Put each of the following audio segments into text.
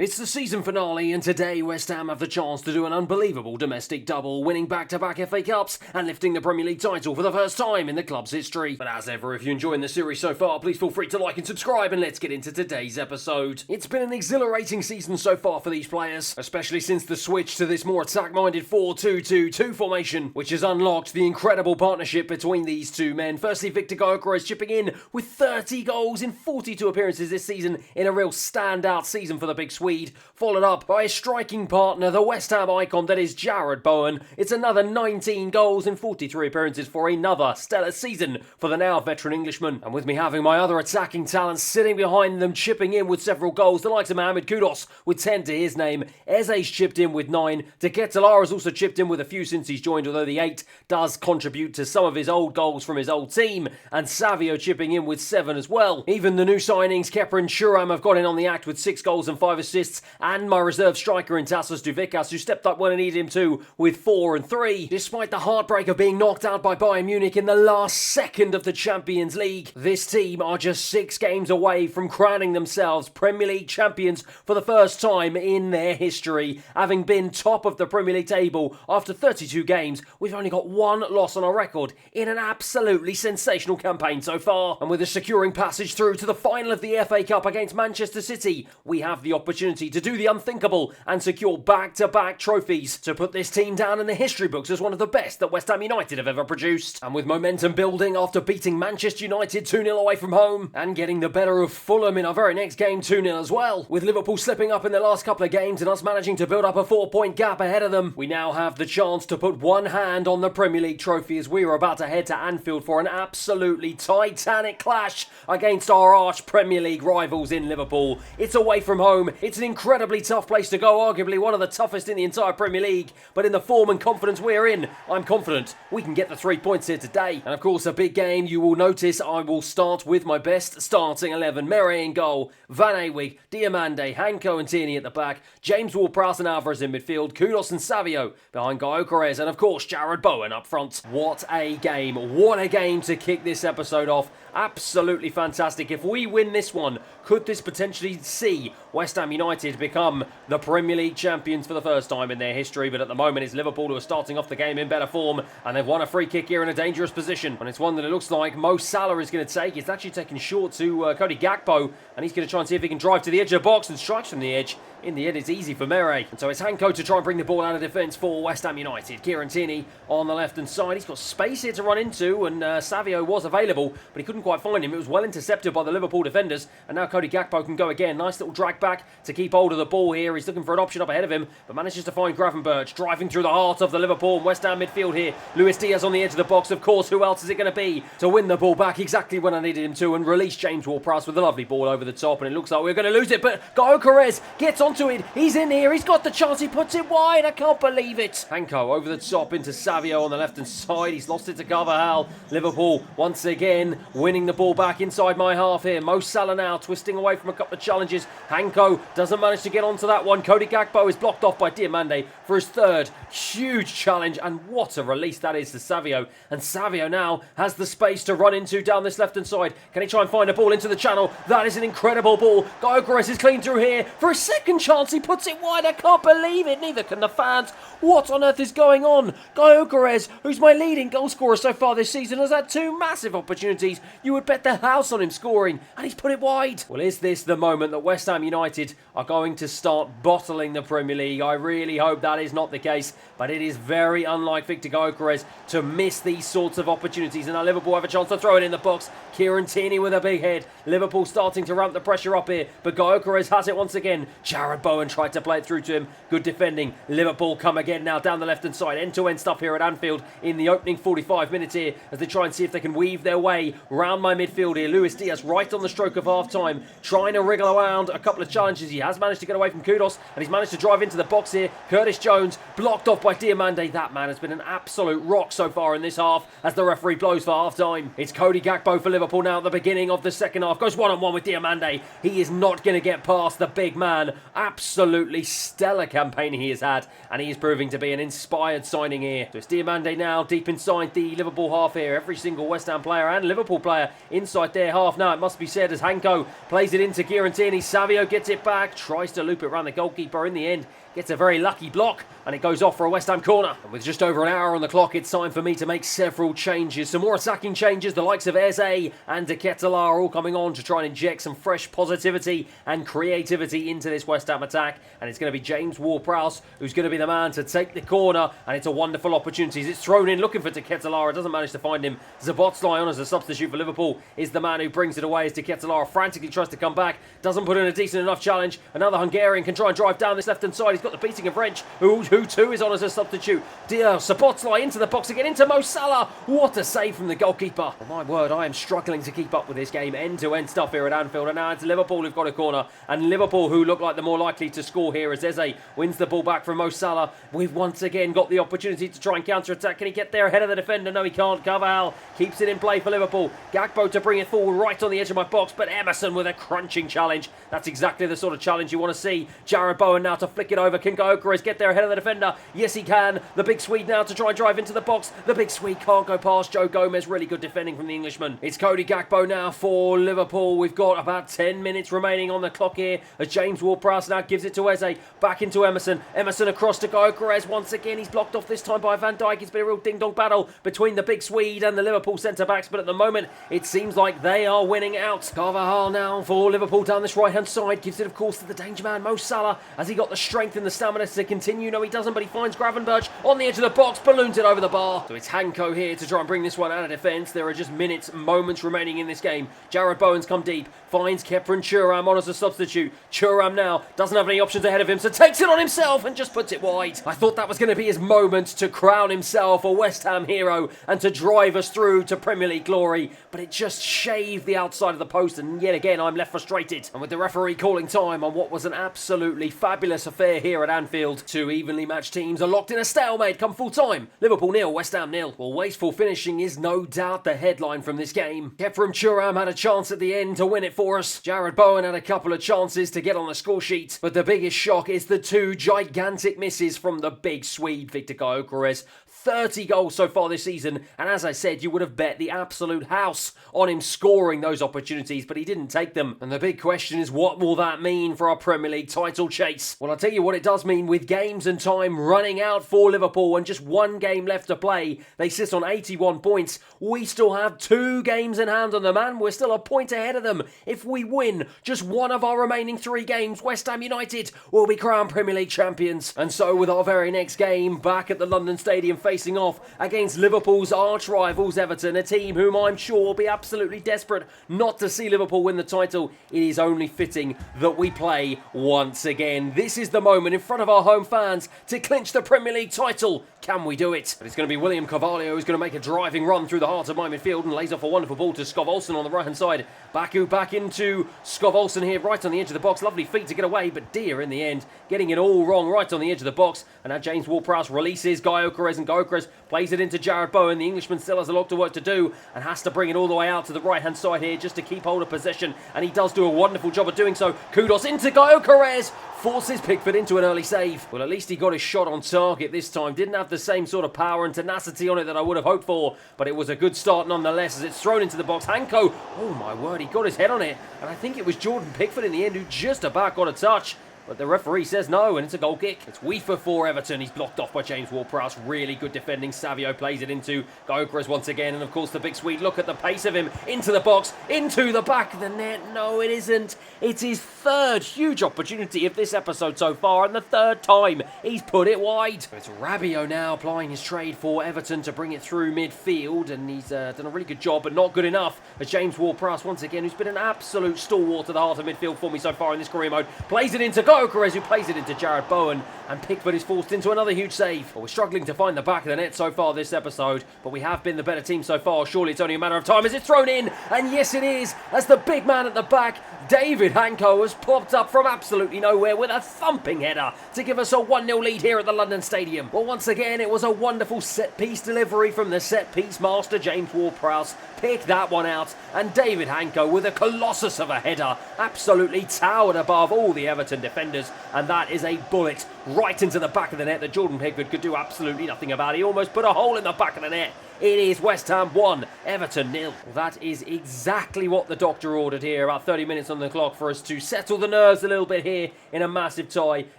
It's the season finale, and today West Ham have the chance to do an unbelievable domestic double, winning back-to-back FA Cups and lifting the Premier League title for the first time in the club's history. But as ever, if you're enjoying the series so far, please feel free to like and subscribe, and let's get into today's episode. It's been an exhilarating season so far for these players, especially since the switch to this more attack-minded 4-2-2-2 formation, which has unlocked the incredible partnership between these two men. Firstly, Victor Gyökeres chipping in with 30 goals in 42 appearances this season in a real standout season for the Big Swede. Followed up by his striking partner, the West Ham icon that is Jarrod Bowen. It's another 19 goals in 43 appearances for another stellar season for the now veteran Englishman. And with me having my other attacking talents sitting behind them, chipping in with several goals, the likes of Mohamed Kudus with 10 to his name. Eze's chipped in with 9. De Ketelaere has also chipped in with a few since he's joined, although the 8 does contribute to some of his old goals from his old team. And Savio chipping in with 7 as well. Even the new signings, Kepa and Thuram, have got in on the act with 6 goals and 5 assists. And my reserve striker in Tassos Douvikas, who stepped up when I needed him to with 4 and 3. Despite the heartbreak of being knocked out by Bayern Munich in the last second of the Champions League, this team are just 6 games away from crowning themselves Premier League champions for the first time in their history. Having been top of the Premier League table after 32 games, we've only got 1 loss on our record in an absolutely sensational campaign so far. And with a securing passage through to the final of the FA Cup against Manchester City, we have the opportunity to do the unthinkable and secure back-to-back trophies to put this team down in the history books as one of the best that West Ham United have ever produced. And with momentum building after beating Manchester United 2-0 away from home and getting the better of Fulham in our very next game 2-0 as well, with Liverpool slipping up in their last couple of games and us managing to build up a 4-point gap ahead of them, we now have the chance to put one hand on the Premier League trophy as we are about to head to Anfield for an absolutely titanic clash against our arch Premier League rivals in Liverpool. It's away from home. It's an incredibly tough place to go, arguably one of the toughest in the entire Premier League, but in the form and confidence we're in, I'm confident we can get the 3 points here today. And of course, a big game. You will notice I will start with my best starting 11. Mere in goal, Van Ewig, Diamande, Hanko and Tierney at the back, James Ward-Prowse and Alvarez in midfield, Kudus and Savio behind Gyökeres, and of course Jarrod Bowen up front. What a game. What a game to kick this episode off. Absolutely fantastic. If we win this one, could this potentially see West Ham United become the Premier League champions for the first time in their history? But at the moment it's Liverpool who are starting off the game in better form, and they've won a free kick here in a dangerous position, and it's one that it looks like Mo Salah is going to take. It's actually taken short to Cody Gakpo, and he's going to try and see if he can drive to the edge of the box and strikes from the edge. In the end, it's easy for Mere. And so it's Hanko to try and bring the ball out of defence for West Ham United. Kieran Tierney on the left-hand side. He's got space here to run into, and Savio was available, but he couldn't quite find him. It was well intercepted by the Liverpool defenders, and now Cody Gakpo can go again. Nice little drag back to keep hold of the ball here. He's looking for an option up ahead of him, but manages to find Gravenberch, driving through the heart of the Liverpool and West Ham midfield here. Luis Diaz on the edge of the box, of course. Who else is it going to be to win the ball back exactly when I needed him to, and release James Ward-Prowse with a lovely ball over the top, and it looks like we're going to lose it, but Gyökeres gets onto it. He's in here, he's got the chance, he puts it wide, I can't believe it. Hanko over the top into Savio on the left hand side, he's lost it to Carvajal. Liverpool once again winning the ball back inside my half here. Mo Salah now twisting away from a couple of challenges. Hanko doesn't manage to get onto that one. Cody Gakpo is blocked off by Diamande for his third huge challenge, and what a release that is to Savio. And Savio now has the space to run into down this left hand side. Can he try and find a ball into the channel? That is an incredible ball. Gyökeres is clean through here for a second chance, he puts it wide. I can't believe it, neither can the fans. What on earth is going on? Gyökeres, who's my leading goal scorer so far this season, has had 2 massive opportunities. You would bet the house on him scoring, and he's put it wide. Well, is this the moment that West Ham United are going to start bottling the Premier League? I really hope that is not the case, but it is very unlike Victor Gyökeres to miss these sorts of opportunities, and now Liverpool have a chance to throw it in the box. Kieran Tierney with a big head. Liverpool starting to ramp the pressure up here, but Gyökeres has it once again. Jarrod Bowen tried to play it through to him. Good defending. Liverpool come again now down the left-hand side. End-to-end stuff here at Anfield in the opening 45 minutes here as they try and see if they can weave their way round my midfield here. Luis Diaz right on the stroke of half-time, trying to wriggle around a couple of challenges. He has managed to get away from Kudus, and he's managed to drive into the box here. Curtis Jones blocked off by Diamande. That man has been an absolute rock so far in this half as the referee blows for half-time. It's Cody Gakpo for Liverpool now at the beginning of the second half. Goes one-on-one with Diamande. He is not going to get past the big man. Absolutely stellar campaign he has had, and he is proving to be an inspired signing here. So it's Diomande now deep inside the Liverpool half here. Every single West Ham player and Liverpool player inside their half. Now it must be said as Hanko plays it into Giorentini. Savio gets it back, tries to loop it around the goalkeeper. In the end, gets a very lucky block, and it goes off for a West Ham corner. And with just over an hour on the clock, it's time for me to make several changes. Some more attacking changes. The likes of Eze and De Ketelaere are all coming on to try and inject some fresh positivity and creativity into this West Ham attack. And it's going to be James Ward-Prowse who's going to be the man to take the corner, and it's a wonderful opportunity. It's thrown in looking for De Ketelaere. Doesn't manage to find him. Zabotzlai on as a substitute for Liverpool is the man who brings it away as De Ketelaere frantically tries to come back. Doesn't put in a decent enough challenge. Another Hungarian can try and drive down this left-hand side. He's got the beating of Wrench, who too is on as a substitute. Zabotzlai into the box again, into Mo Salah. What a save from the goalkeeper. Oh, my word, I am struggling to keep up with this game. End-to-end stuff here at Anfield. And now it's Liverpool who've got a corner. And Liverpool who look like the more likely to score here as Eze wins the ball back from Mo Salah. We've once again got the opportunity to try and counter-attack. Can he get there ahead of the defender? No, he can't. Carvajal keeps it in play for Liverpool. Gakpo to bring it forward right on the edge of my box. But Emerson with a crunching challenge. That's exactly the sort of challenge you want to see. Jared Bowen now to flick it over. Can Gyökeres get there ahead of the defender? Yes, he can. The big Swede now to try and drive into the box. The big Swede can't go past Joe Gomez. Really good defending from the Englishman. It's Cody Gakpo now for Liverpool. We've got about 10 minutes remaining on the clock here as James Ward-Prowse now gives it to Eze. Back into Emerson. Emerson across to Gyökeres. Once again, he's blocked off this time by Van Dijk. It's been a real ding-dong battle between the big Swede and the Liverpool centre-backs, but at the moment, it seems like they are winning out. Carvajal now for Liverpool down this right-hand side. Gives it, of course, to the danger man, Mo Salah. Has he got the strength and the stamina to continue? No, he doesn't, but he finds Gravenberch on the edge of the box, balloons it over the bar. So it's Hanko here to try and bring this one out of defence. There are just moments remaining in this game. Jared Bowen's come deep, finds Kepren Thuram on as a substitute. Thuram now doesn't have any options ahead of him, so takes it on himself and just puts it wide. I thought that was going to be his moment to crown himself a West Ham hero and to drive us through to Premier League glory, but it just shaved the outside of the post, and yet again I'm left frustrated. And with the referee calling time on what was an absolutely fabulous affair here at Anfield, two evenly matched teams are locked in a stalemate come full time. Liverpool 0, West Ham 0. Well, wasteful finishing is no doubt the headline from this game. Kepren Thuram had a chance at the end to win it for us. Jared Bowen had a couple of chances to get on the score sheet, but the biggest shock is the two gigantic misses from the big Swede, Victor Gyökeres. 30 goals so far this season, and as I said, you would have bet the absolute house on him scoring those opportunities, but he didn't take them. And the big question is, what will that mean for our Premier League title chase? Well, I'll tell you what it does mean. With games and time running out for Liverpool and just one game left to play, they sit on 81 points. We still have 2 games in hand on them, and we're still a point ahead of them. If we win just one of our remaining 3 games, West Ham United will be crowned Premier League champions. And so with our very next game back at the London Stadium facing off against Liverpool's arch rivals Everton, a team whom I'm sure will be absolutely desperate not to see Liverpool win the title, it is only fitting that we play once again. This is the moment in front of our home fans to clinch the Premier League title. Can we do it? But it's going to be William Carvalho who's going to make a driving run through the heart of my midfield and lays off a wonderful ball to Skov Olsen on the right hand side. Baku back into Skov Olsen here right on the edge of the box. Lovely feet to get away, but dear in the end, getting it all wrong right on the edge of the box. And now James Ward-Prowse releases Gyökeres, and Gyökeres plays it into Jared Bowen. The Englishman still has a lot of work to do and has to bring it all the way out to the right hand side here just to keep hold of possession, and he does do a wonderful job of doing so. Kudos into Gyökeres, forces Pickford into an early save. Well, at least he got his shot on target this time. Didn't have the same sort of power and tenacity on it that I would have hoped for, but it was a good start nonetheless as it's thrown into the box. Hanko, oh my word, he got his head on it, and I think it was Jordan Pickford in the end who just about got a touch. But the referee says no, and it's a goal kick. It's UEFA for Everton. He's blocked off by James Ward-Prowse. Really good defending. Savio plays it into Gyökeres once again. And of course, the big Swede. Look at the pace of him. Into the box. Into the back of the net. No, it isn't. It's his third huge opportunity of this episode so far. And the third time he's put it wide. So it's Rabiot now applying his trade for Everton to bring it through midfield. And he's done a really good job, but not good enough. As James Ward-Prowse once again, who's been an absolute stalwart to the heart of midfield for me so far in this career mode, plays it into Gyökeres, who plays it into Jared Bowen, and Pickford is forced into another huge save. Well, we're struggling to find the back of the net so far this episode, but we have been the better team so far. Surely it's only a matter of time as it's thrown in, and yes it is, as the big man at the back David Hanko has popped up from absolutely nowhere with a thumping header to give us a 1-0 lead here at the London Stadium. Well, once again, it was a wonderful set-piece delivery from the set-piece master, James Ward-Prowse. Picked that one out, and David Hanko with a colossus of a header absolutely towered above all the Everton defenders, and that is a bullet right into the back of the net that Jordan Pickford could do absolutely nothing about. He almost put a hole in the back of the net. It is West Ham 1, Everton 0. Well, that is exactly what the doctor ordered here. About 30 minutes on the clock for us to settle the nerves a little bit here in a massive tie,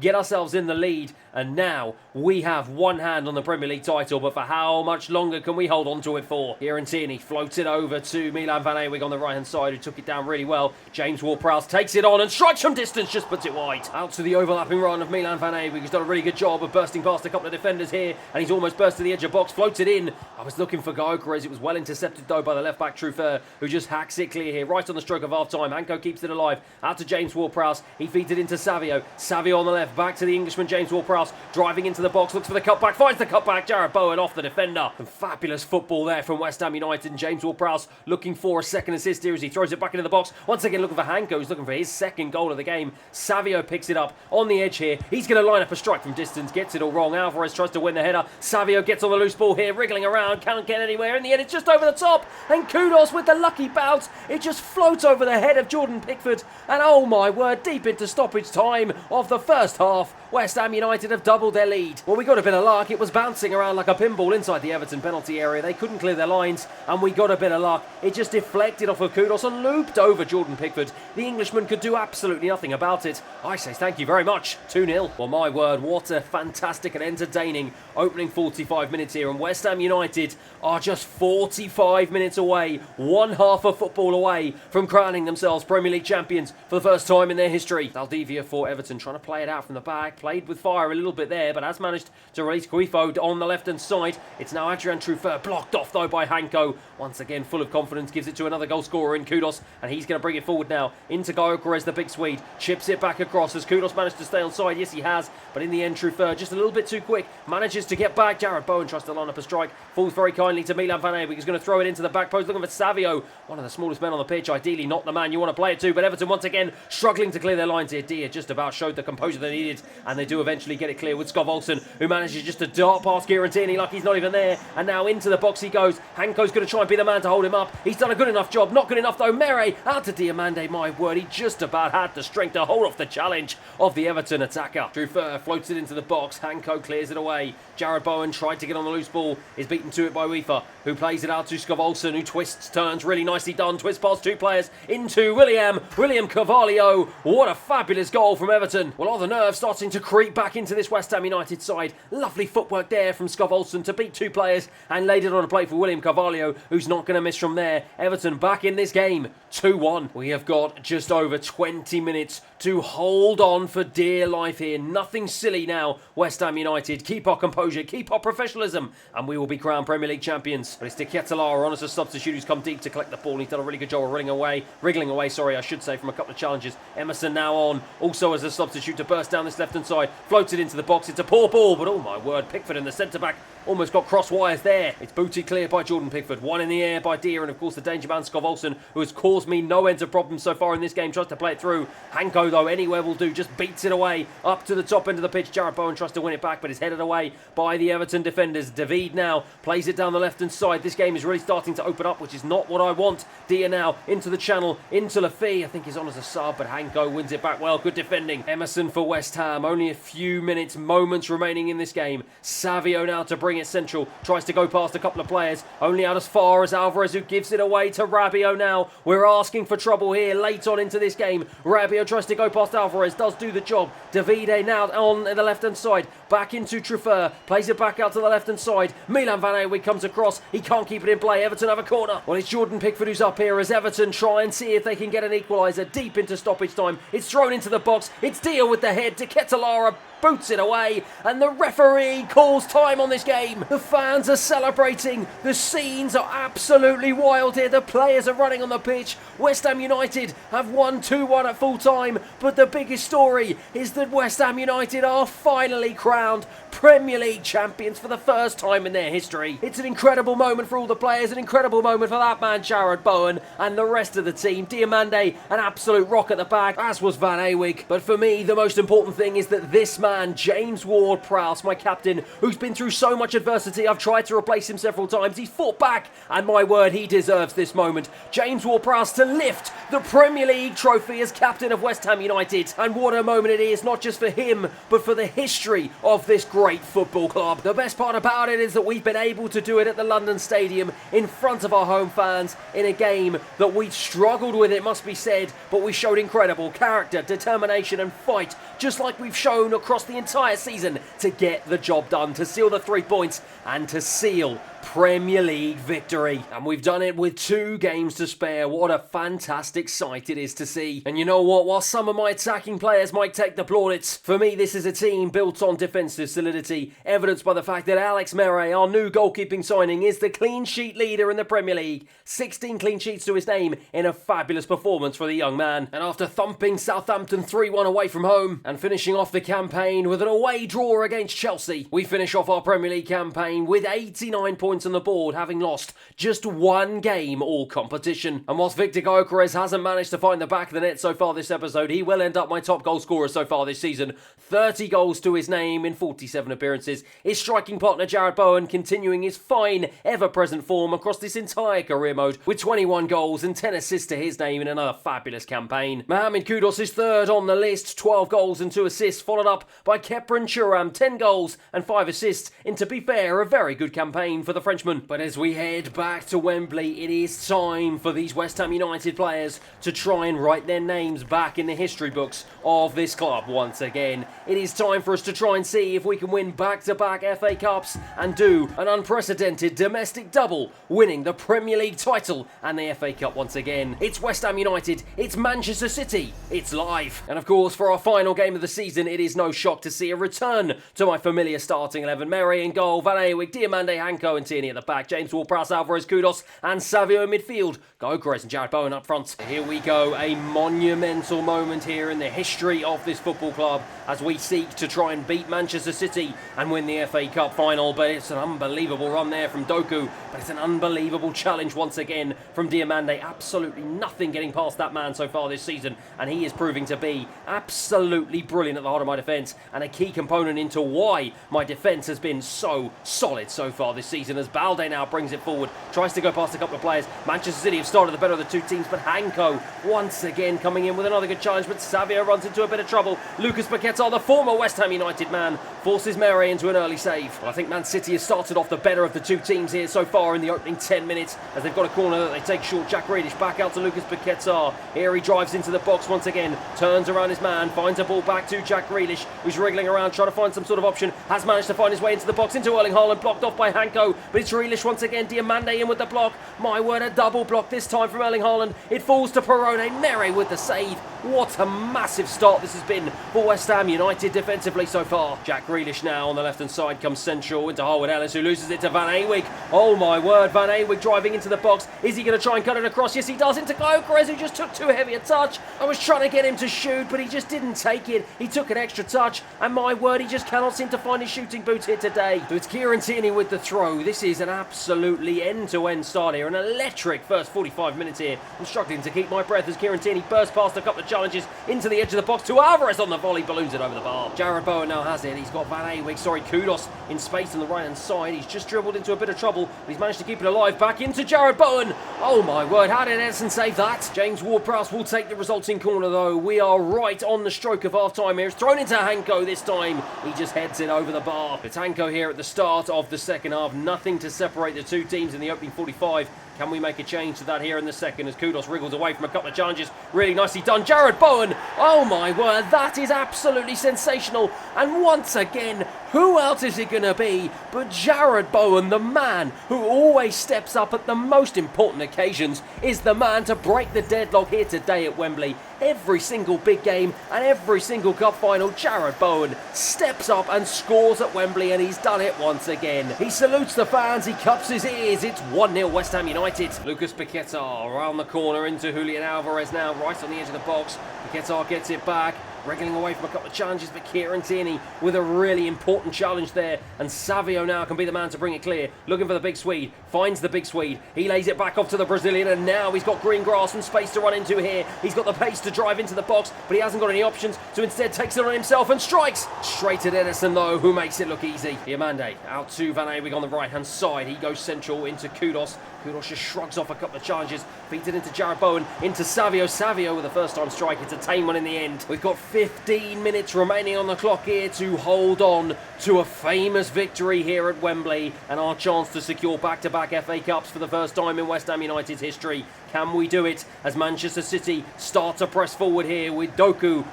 get ourselves in the lead, and now we have one hand on the Premier League title, but for how much longer can we hold on to it for? Kieran Tierney floats it over to Milan Van Eyck on the right-hand side, who took it down really well. James Ward-Prowse takes it on and strikes from distance, just puts it wide. Out to the overlapping run of Milan Van Eyck, who's done a really good job of bursting past a couple of defenders here, and he's almost burst to the edge of box, floats it in. I was looking for Gyökeres. It was well intercepted though by the left-back Truffert, who just hacks it clear here, right on the stroke of half-time. Hanko keeps it alive. Out to James Ward-Prowse. He feeds it into Savio. Savio on the left, back to the Englishman James Ward-Prowse, driving into the box, looks for the cutback, finds the cutback. Jarrod Bowen off the defender. Some fabulous football there from West Ham United, and James Ward-Prowse looking for a second assist here as he throws it back into the box. Once again looking for Hanko, who's looking for his second goal of the game. Savio picks it up on the edge here. He's going to line up a strike from distance, gets it all wrong. Alvarez tries to win the header. Savio gets on the loose ball here, wriggling around, can't get anywhere. In the end, it's just over the top, and kudos with the lucky bounce. It just floats over the head of Jordan Pickford, and oh my word, deep into stoppage time of the first half, West Ham United have doubled their lead. Well, we got a bit of luck. It was bouncing around like a pinball inside the Everton penalty area. They couldn't clear their lines, and we got a bit of luck. It just deflected off of Kudos and looped over Jordan Pickford. The Englishman could do absolutely nothing about it. I say thank you very much. 2-0. Well, my word, what a fantastic and entertaining opening 45 minutes here, and West Ham United are just 45 minutes away, one half of football away from crowning themselves Premier League champions for the first time in their history. Valdivia for Everton, trying to play it out from the back, played with fire a little bit there, but has managed to release Guifo on the left-hand side. It's now Adrian Truffert, blocked off though by Hanko. Once again, full of confidence, gives it to another goal scorer in Kudos, and he's going to bring it forward now into Gyökeres, the big Swede. Chips it back across. Has Kudos managed to stay on side? Yes, he has, but in the end, Truffert just a little bit too quick, manages to get back. Jarrod Bowen tries to line up a strike, falls very kindly to Milan Van Eyck. He's going to throw it into the back post, looking for Savio, one of the smallest men on the pitch, ideally not the man you want to play it to, but Everton once again struggling to clear their lines here. Dia just about showed the composure they needed, and they do eventually get it clear with Skov Olsen, who manages just to dart past Kieran Tierney like he's not even there, and now into the box he goes. Hanko's going to try and be the man to hold him up. He's done a good enough job, not good enough though. Mere out to Diamande, my word, he just about had the strength to hold off the challenge of the Everton attacker. Truffert floats it into the box, Hanko clears it away. Jarrod Bowen tried to get on the loose ball, is beaten to it by UEFA, who plays it out to Skov Olsen, who twists, turns, really nicely done, twists past two players into William Carvalho. What a fabulous goal from Everton. Well, all the nerves starting to creep back into this West Ham United side. Lovely footwork there from Skov Olsen to beat two players and laid it on a plate for William Carvalho, who's not going to miss from there. Everton back in this game, 2-1. We have got just over 20 minutes to hold on for dear life here. Nothing silly now, West Ham United. Keep our composure, keep our professionalism, and we will be crowned Premier League champions. But it's De Ketelaere on as a substitute who's come deep to collect the ball. He's done a really good job of wriggling away, I should say, from a couple of challenges. Emerson now on, also as a substitute to burst down this left-hand side. Floats it into the box. It's a poor ball, but oh my word, Pickford in the centre-back almost got cross wires there. It's booted clear by Jordan Pickford. One in the air by Dia, and of course the danger man Skov Olsen, who has caused me no end of problems so far in this game, tries to play it through. Hanko though, anywhere will do, just beats it away up to the top end of the pitch. Jarrod Bowen tries to win it back, but is headed away by the Everton defenders. David now plays it down the left-hand side. This game is really starting to open up, which is not what I want. Dia now into the channel, into Lafi. I think he's on as a sub, but Hanko wins it back well. Good defending. Emerson for West Ham. Only a few minutes, moments remaining in this game. Savio now to bring it central. Tries to go past a couple of players. Only out as far as Alvarez, who gives it away to Rabiot now. We're asking for trouble here late on into this game. Rabiot tries to go past Alvarez. Does do the job. Davide now on the left-hand side. Back into Truffert. Plays it back out to the left-hand side. Milan Van Eyck comes across. He can't keep it in play. Everton have a corner. Well, it's Jordan Pickford who's up here as Everton try and see if they can get an equaliser deep into stoppage time. It's thrown into the box. It's Dia with the head. De Ketelaere boots it away, and the referee calls time on this game. The fans are celebrating. The scenes are absolutely wild here. The players are running on the pitch. West Ham United have won 2-1 at full time, but the biggest story is that West Ham United are finally crowned Premier League champions for the first time in their history. It's an incredible moment for all the players, an incredible moment for that man Jarrod Bowen and the rest of the team. Diomande, an absolute rock at the back, as was Van Awijk. But for me, the most important thing is that this man, James Ward-Prowse, my captain, who's been through so much adversity, I've tried to replace him several times, he's fought back, and my word, he deserves this moment. James Ward-Prowse to lift the Premier League trophy as captain of West Ham United. And what a moment it is, not just for him, but for the history of this great football club. The best part about it is that we've been able to do it at the London Stadium in front of our home fans in a game that we struggled with, it must be said, but we showed incredible character, determination and fight, just like we've shown across the entire season, to get the job done, to seal the 3 points and to seal Premier League victory. And we've done it with 2 games to spare. What a fantastic sight it is to see. And you know what? While some of my attacking players might take the plaudits, for me this is a team built on defensive solidity, evidenced by the fact that Alex Meret, our new goalkeeping signing, is the clean sheet leader in the Premier League. 16 clean sheets to his name in a fabulous performance for the young man. And after thumping Southampton 3-1 away from home and finishing off the campaign with an away draw against Chelsea, we finish off our Premier League campaign with 89 points on the board, having lost just 1 game all competition. And whilst Victor Gyökeres hasn't managed to find the back of the net so far this episode, he will end up my top goal scorer so far this season. 30 goals to his name in 47 appearances. His striking partner Jarrod Bowen continuing his fine, ever-present form across this entire career mode, with 21 goals and 10 assists to his name in another fabulous campaign. Mohamed Kudus is third on the list, 12 goals and 2 assists, followed up by Khephren Thuram, 10 goals and 5 assists in, to be fair, a very good campaign for the Frenchman. But as we head back to Wembley, it is time for these West Ham United players to try and write their names back in the history books of this club once again. It is time for us to try and see if we can win back-to-back FA Cups and do an unprecedented domestic double, winning the Premier League title and the FA Cup once again. It's West Ham United, it's Manchester City, it's live. And of course, for our final game of the season, it is no shock to see a return to my familiar starting 11. Meret in goal, Van Awijk, Diomande, Hanko and Tierney at the back, James Ward-Prowse, Alvarez, Kudus and Savio in midfield, Gyökeres and Jarrod Bowen up front. Here we go, a monumental moment here in the history of this football club as we seek to try and beat Manchester City and win the FA Cup final. But it's an unbelievable run there from Doku, but it's an unbelievable challenge once again from Diomande. Absolutely nothing getting past that man so far this season, and he is proving to be absolutely brilliant at the heart of my defence and a key component into why my defence has been so solid so far this season. As Balde now brings it forward, tries to go past a couple of players. Manchester City have started the better of the 2 teams, but Hanko once again coming in with another good challenge, but Savio runs into a bit of trouble. Lucas Paquetá, the former West Ham United man, forces Meret into an early save. Well, I think Man City has started off the better of the 2 teams here so far in the opening 10 minutes as they've got a corner that they take short. Jack Grealish back out to Lucas Paquetá. Here he drives into the box once again, turns around his man, finds a ball back to Jack Grealish, who's wriggling around trying to find some sort of option, has managed to find his way into the box, into Erling Haaland, blocked off by Hanko, but it's Grealish once again. Diomande in with the block. My word, a double block this time from Erling Haaland. It falls to Perone. Meret with the save. What a massive start this has been for West Ham United defensively so far. Jack Grealish now on the left-hand side comes central into Harwood-Ellis, who loses it to Van Awijk. Oh my word, Van Awijk driving into the box. Is he going to try and cut it across? Yes, he does, into Gyökeres, who just took too heavy a touch. I was trying to get him to shoot, but he just didn't take it. He took an extra touch, and my word, he just cannot seem to find his shooting boots here today. So it's Kieran Tierney with the throw. This is an absolutely end-to-end start here, an electric first 45 minutes here. I'm struggling to keep my breath as Kieran Tierney bursts past a couple of challenges into the edge of the box to Alvarez on the volley, balloons it over the bar. Jarrod Bowen now has it. He's got Van Awijk, Kudus in space on the right-hand side. He's just dribbled into a bit of trouble, but he's managed to keep it alive. Back into Jarrod Bowen. Oh my word, how did Edison save that? James Ward-Prowse will take the resulting corner though. We are right on the stroke of half-time here. It's thrown into Hanko this time. He just heads it over the bar. It's Hanko here at the start of the second half. Nothing to separate the 2 teams in the opening 45. Can we make a change to that here in the second as Kudus wriggles away from a couple of challenges? Really nicely done. Jarrod Bowen. Oh my word, that is absolutely sensational. And once again, who else is it going to be but Jarrod Bowen, the man who always steps up at the most important occasions, is the man to break the deadlock here today at Wembley. every single big game and every single cup final, Jarrod Bowen steps up and scores at Wembley, and he's done it once again. He salutes the fans, he cups his ears. It's 1-0 West Ham United. Lucas Paquetá around the corner into Julian Alvarez now, right on the edge of the box. Paquetá gets it back, wriggling away from a couple of challenges, but Kieran Tierney with a really important challenge there, and Savio now can be the man to bring it clear, looking for the big Swede, finds the big Swede, he lays it back off to the Brazilian, and now he's got green grass and space to run into here. He's got the pace to drive into the box, but he hasn't got any options, so instead takes it on himself and strikes straight at Edison though, who makes it look easy. Diamande out to Van Ewig on the right hand side, he goes central into Kudos. Kudos just shrugs off a couple of challenges, feeds it into Jarrod Bowen, into Savio. Savio with a first time strike, it's a tame one in the end. We've got 15 minutes remaining on the clock here to hold on to a famous victory here at Wembley and our chance to secure back-to-back FA Cups for the first time in West Ham United's history. Can we do it as Manchester City start to press forward here with Doku,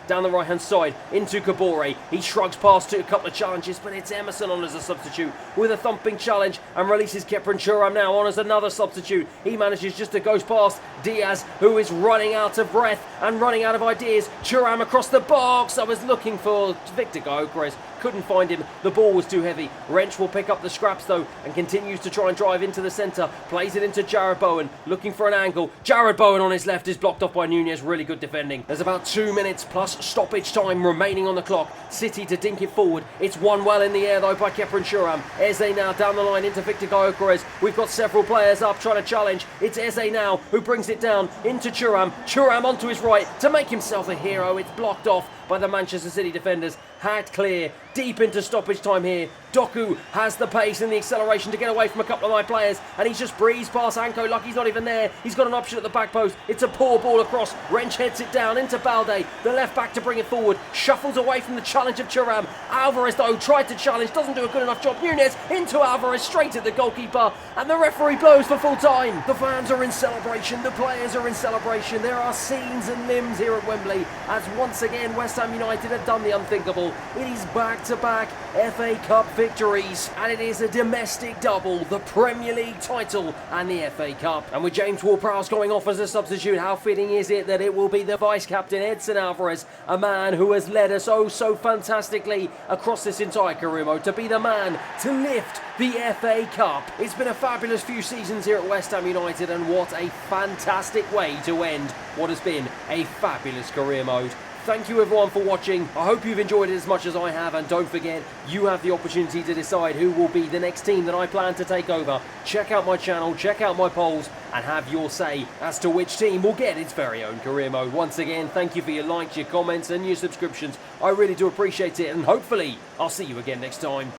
down the right-hand side into Kabore. He shrugs past a couple of challenges, but it's Emerson on as a substitute with a thumping challenge and releases Kepren Thuram now on as another substitute. He manages just to go past Diaz, who is running out of breath and running out of ideas. Thuram across the box. I was looking for Victor Gyökeres. Couldn't find him. The ball was too heavy. Wrench will pick up the scraps though and continues to try and drive into the centre. Plays it into Jarrod Bowen, looking for an angle. Jarrod Bowen on his left is blocked off by Nunez. Really good defending. There's about 2 minutes plus stoppage time remaining on the clock. City to dink it forward. It's won well in the air though by Kepren Thuram. Eze now down the line into Victor Gyökeres. We've got several players up trying to challenge. It's Eze now who brings it down into Thuram. Thuram onto his right to make himself a hero. It's blocked off by the Manchester City defenders. Hacked clear, deep into stoppage time here. Doku has the pace and the acceleration to get away from a couple of my players, and he's just breezed past Anko like he's not even there. He's got an option at the back post. It's a poor ball across. Wrench heads it down into Balde, the left back to bring it forward. Shuffles away from the challenge of Thuram. Alvarez though tried to challenge, doesn't do a good enough job. Nunez into Alvarez, straight at the goalkeeper, and the referee blows for full time. The fans are in celebration, the players are in celebration. There are scenes and limbs here at Wembley as once again West Ham United have done the unthinkable. It is back-to-back FA Cup victories, and it is a domestic double, the Premier League title and the FA Cup. And with James Ward-Prowse going off as a substitute, how fitting is it that it will be the vice-captain Edson Alvarez, a man who has led us oh so fantastically across this entire career mode, to be the man to lift the FA Cup. It's been a fabulous few seasons here at West Ham United, and what a fantastic way to end what has been a fabulous career mode. Thank you everyone for watching. I hope you've enjoyed it as much as I have, and don't forget, you have the opportunity to decide who will be the next team that I plan to take over. Check out my channel, check out my polls, and have your say as to which team will get its very own career mode. Once again, thank you for your likes, your comments and your subscriptions. I really do appreciate it, and hopefully I'll see you again next time.